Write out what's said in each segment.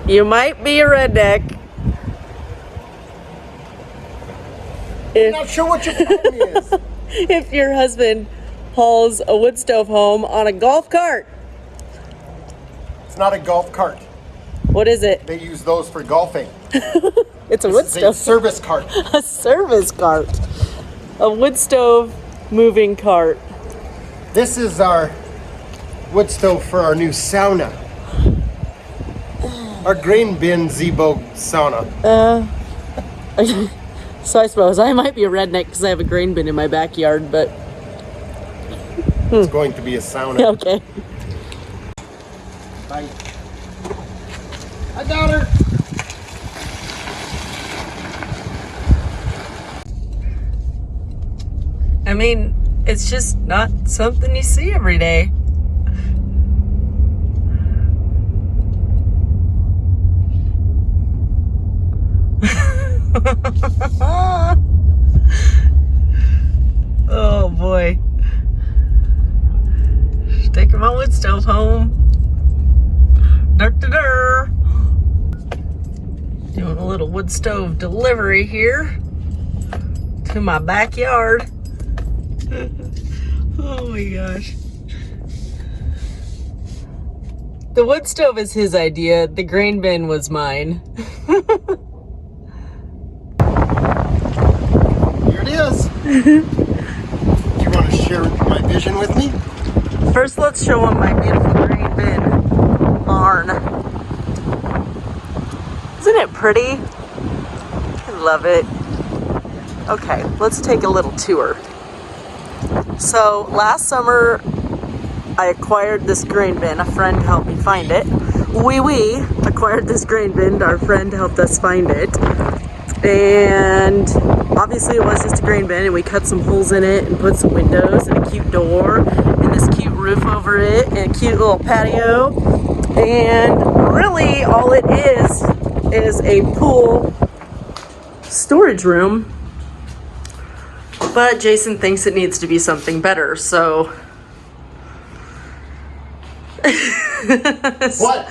You might be a redneck. I'm not sure what your problem is. If your husband hauls a wood stove home on a golf cart. It's not a golf cart. What is it? They use those for golfing. It's a wood This is stove. a service cart. A service cart. A wood stove moving cart. This is our wood stove for our new sauna. Our green Bin-Zebo-Sauna. So I suppose I might be a redneck because I have a grain bin in my backyard, but It's going to be a sauna. okay. Bye. I got her. I mean, it's just not something you see every day. Oh boy. Taking my wood stove home. Dur-dur-dur. Doing a little wood stove delivery here to my backyard. Oh my gosh. The wood stove is his idea. The grain bin was mine. Here it is. Do you want to share my vision with me? First, let's show him my beautiful grain bin barn. Isn't it pretty? I love it. Okay, let's take a little tour. So last summer, I acquired this grain bin. A friend helped me find it. We acquired this grain bin. Our friend helped us find it. And obviously it was just a grain bin, and we cut some holes in it and put some windows and a cute door and this cute roof over it and a cute little patio. And really all it is a pool storage room. But Jason thinks it needs to be something better, so What?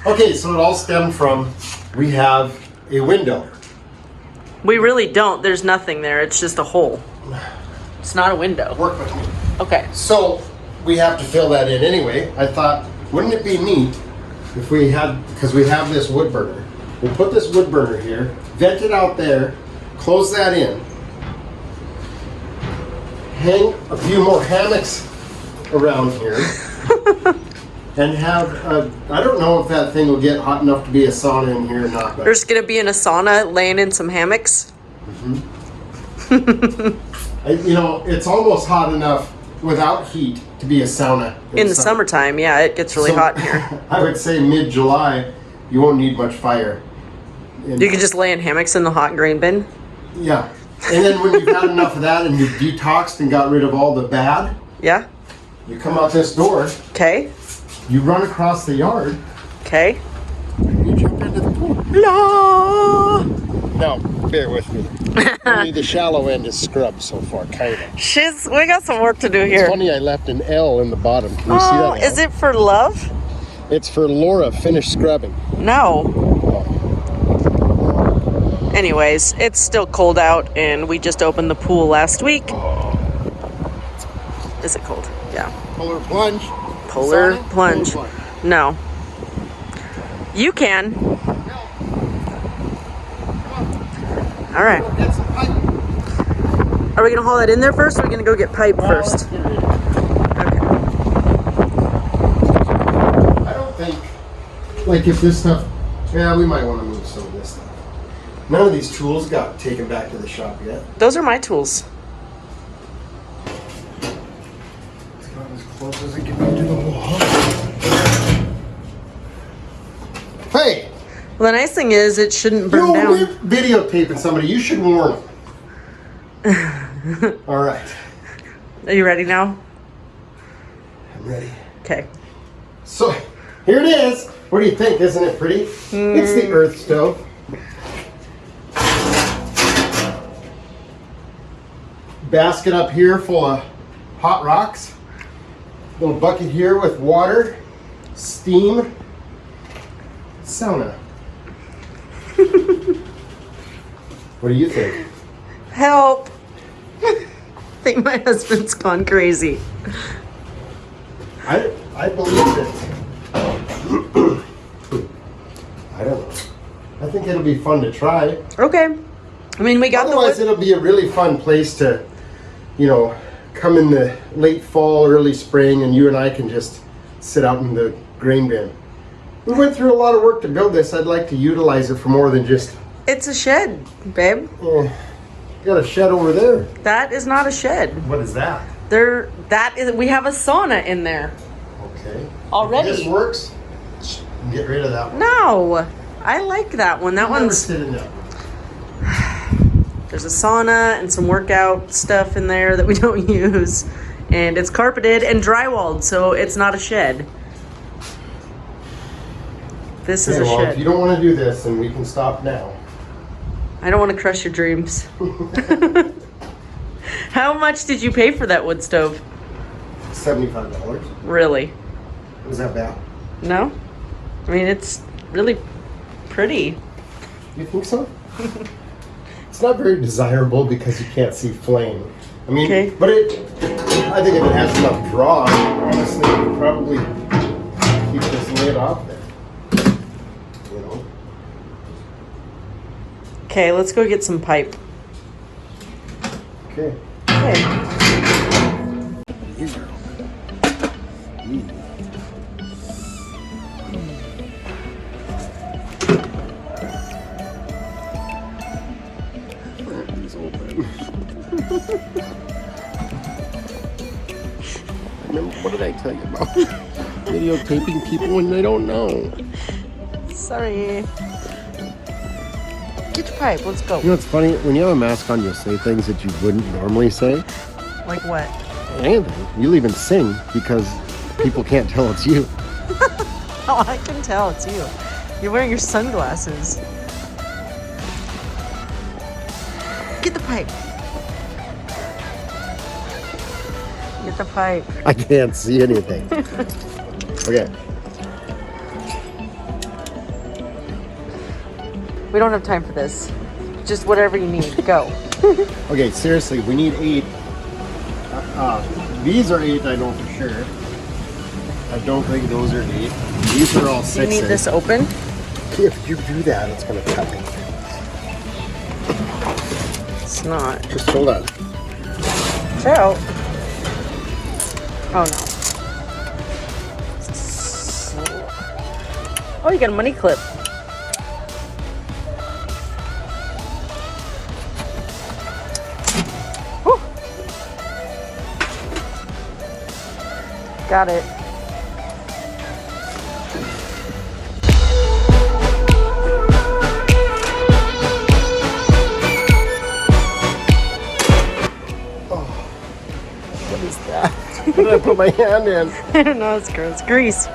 Okay, so it all stemmed from we have a window. we really don't. There's nothing there. It's just a hole. It's not a window. Work with me. Okay. So we have to fill that in anyway. I thought, wouldn't it be neat if we had, because we have this wood burner. We'll put this wood burner here, vent it out there, close that in, hang a few more hammocks around here, and have I don't know if that thing will get hot enough to be a sauna in here or not. But There's gonna be in a sauna laying in some hammocks. you know, it's almost hot enough without heat to be a sauna In the summertime, yeah, it gets really So, hot in here. I would say mid-July, you won't need much fire. And, You can just lay in hammocks in the hot grain bin. yeah. And then when you've had enough of that and you've detoxed and got rid of all the bad, Yeah. you come out this door, Okay. you run across the yard, Okay. and you jump into the pool. La. Now, bear with me. Only the shallow end is scrubbed so far, kind of. We got some work to do It's here. funny I left an L in the bottom. Can you see Oh, that? is it for love? It's for Laura, finished scrubbing. No. Anyways, it's still cold out, and we just opened the pool last week. Is it cold? Yeah. Polar plunge. Polar Sauna? plunge. Polar No. You can. All right. Get some pipe. Are we gonna haul that in there first, or are we gonna go get pipe first? Let's get it in. Okay. I don't think, like if this stuff, yeah, we might want to move some of this stuff. None of these tools got taken back to the shop yet. Those are my tools. It's got as close as it can be to the wall. Hey, Well, the nice thing is it shouldn't burn you're down. videotaping somebody. You should warn them. All right, Are you ready now? I'm ready. Okay. So here it is. What do you think? Isn't it pretty? It's the earth stove. Basket up here full of hot rocks. Little bucket here with water, steam, sauna. What do you think? Help! I think my husband's gone crazy. I believe it. I don't know. I think it'll be fun to try. Okay. I mean, we got Otherwise, it'll be a really fun place to, you know, come in the late fall, early spring, and you and I can just sit out in the grain bin. We went through a lot of work to build this. I'd like to utilize it for more than just... It's a shed, babe. Got a shed over there. That is not a shed. What is that? We have a sauna in there. Okay. Already. If this works, get rid of that one. No, I like that one. That one's... sit in there. There's a sauna and some workout stuff in there that we don't use. And it's carpeted and drywalled, so it's not a shed. This is a Well, shed. if you don't want to do this, then we can stop now. I don't want to crush your dreams. How much did you pay for that wood stove? $75. Really? Was that bad? No? I mean, it's really pretty. You think so? It's not very desirable because you can't see flame. I mean, Okay. but I think if it has enough draw, honestly, it would probably keep this lid off there. You know? Okay, let's go get some pipe. Okay. Okay. Here. He's open. Remember, what did I tell you about? Videotaping people when they don't know. Sorry. Get your pipe, let's go. You know what's funny? When you have a mask on, you'll say things that you wouldn't normally say. Like what? Anything. You'll even sing because people can't tell it's you. Oh, I can tell it's you. You're wearing your sunglasses. Get the pipe. Get the pipe. I can't see anything. Okay. We don't have time for this. Just whatever you need. Go. Okay, seriously, we need 8. These are 8, I know for sure. I don't think those are 8. These are all Do 6. you need this open? If you do that, it's going to cut me. It's not. Just hold on. Out. Oh no. Oh, you got a money clip. Whew. Got it. What is that? What did I put my hand in? I don't know, it's gross. Grease.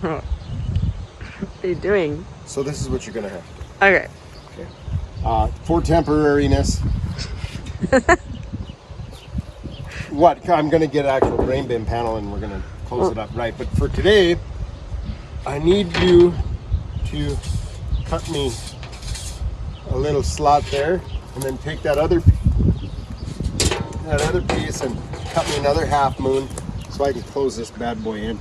What are you doing? So this is what you're going to have. Okay. For temporariness. What? I'm going to get actual grain bin panel and we're going to close it up right. But for today, I need you to cut me a little slot there and then take that other piece and cut me another half moon so I can close this bad boy in.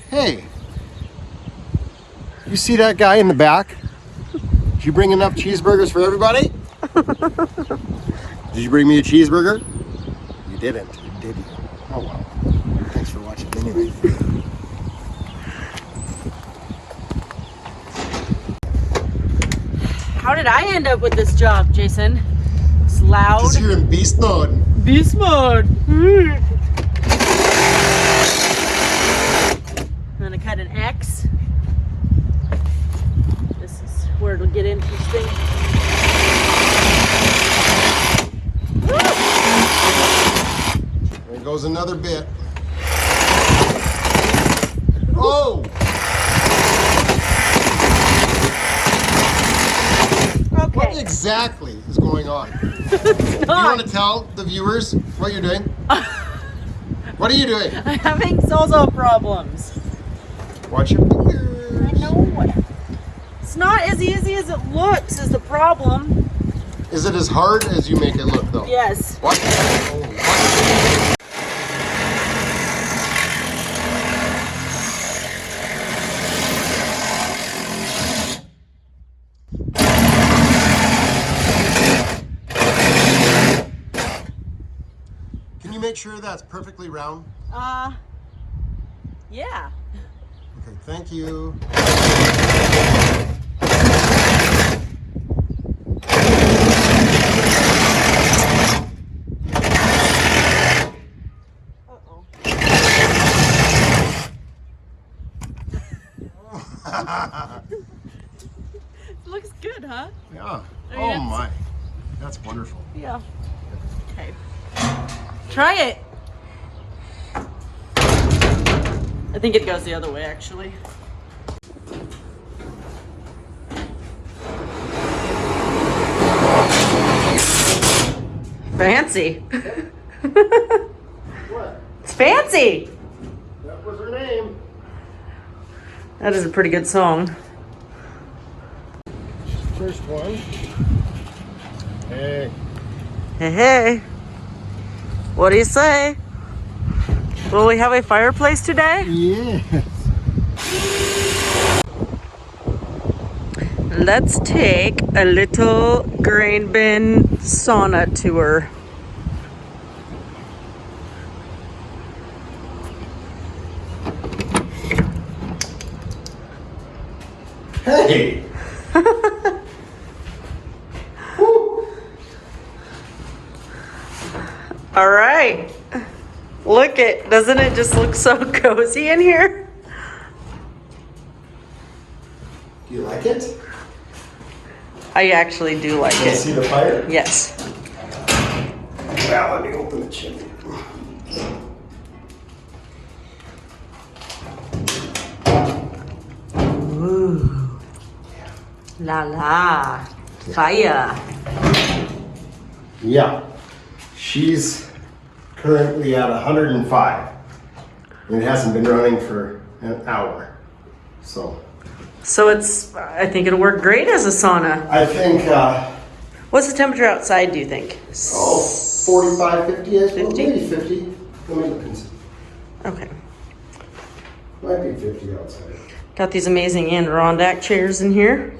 Hey, you see that guy in the back? Did you bring enough cheeseburgers for everybody? Did you bring me a cheeseburger? You didn't, did you? Oh well. Thanks for watching anyway. How did I end up with this job, Jason? It's loud. Because you're in beast mode. Beast mode. I'm gonna cut an X. This is where it'll get interesting. There goes another bit. Oh! What exactly is going on? You want to tell the viewers what you're doing? What are you doing? I'm having Zozo problems. Watch your fingers. I know. It's not as easy as it looks is the problem. Is it as hard as you make it look though? Yes. What? Oh, what? Can you make sure that's perfectly round? Yeah. Okay, thank you. Uh-oh. Looks good, huh? Yeah. I mean, Oh it's- my. That's wonderful. Yeah. Okay. Try it. I think it goes the other way, actually. Fancy. What? It's fancy. That was her name. That is a pretty good song. First one. Hey. Hey, hey. What do you say? Will we have a fireplace today? Yes. Let's take a little grain bin sauna tour. Hey. Woo. All right. Doesn't it just look so cozy in here? Do you like it? I actually do like Can you it. see the fire? Yes. Well, let me open the chimney. Ooh. La la. Fire. Yeah. She's currently at 105. And it hasn't been running for an hour. So So I think it'll work great as a sauna. I think, What's the temperature outside, do you think? 45, 50, I suppose. 50? Maybe 50. Let me look and see. Okay. Might be 50 outside. Got these amazing Adirondack chairs in here.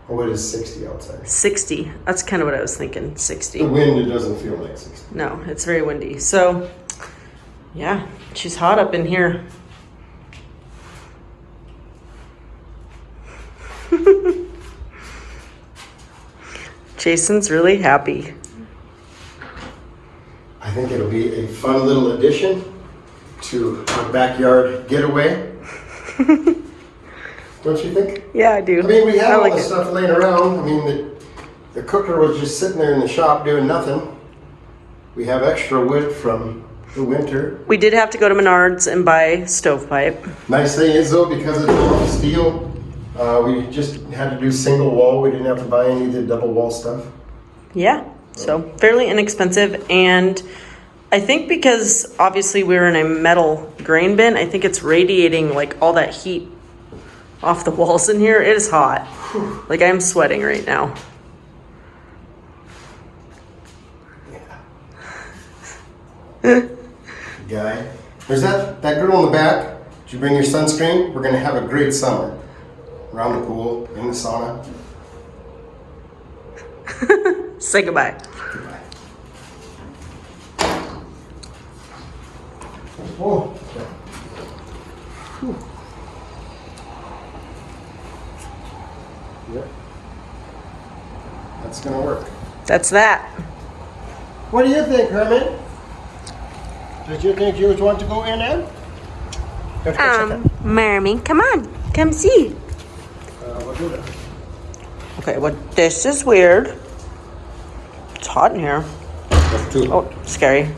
Oh, it is 60 outside. 60. That's kind of what I was thinking. The 60. wind, it doesn't feel like 60. No, it's very windy. So, yeah, she's hot up in here. Jason's really happy. I think it'll be a fun little addition to our backyard getaway. Don't you think? Yeah, I do. I mean, we have I all like this it. stuff laying around. I mean, the cooker was just sitting there in the shop doing nothing. We have extra wood from the winter. We did have to go to Menards and buy stovepipe. Nice thing is though, because it's all steel, we just had to do single wall. We didn't have to buy any of the double wall stuff. Yeah, so fairly inexpensive. And I think because obviously we were in a metal grain bin, I think it's radiating like all that heat off the walls in here. It is hot. Like I'm sweating right now. Guy, there's that girl in the back. Did you bring your sunscreen? We're gonna have a great summer. Around the pool, in the sauna. Say goodbye. Goodbye. Oh. Whew. Yep. That's gonna work. That's that. What do you think, Herman? Did you think you would want to go in there? Let's go check it. Mermy, come on. Come see. We'll do that. Okay, well, this is weird. It's hot in here. That's two. Oh, scary.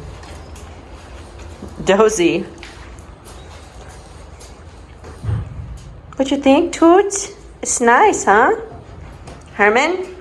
Dozy. What you think, Toots? It's nice, huh? Herman?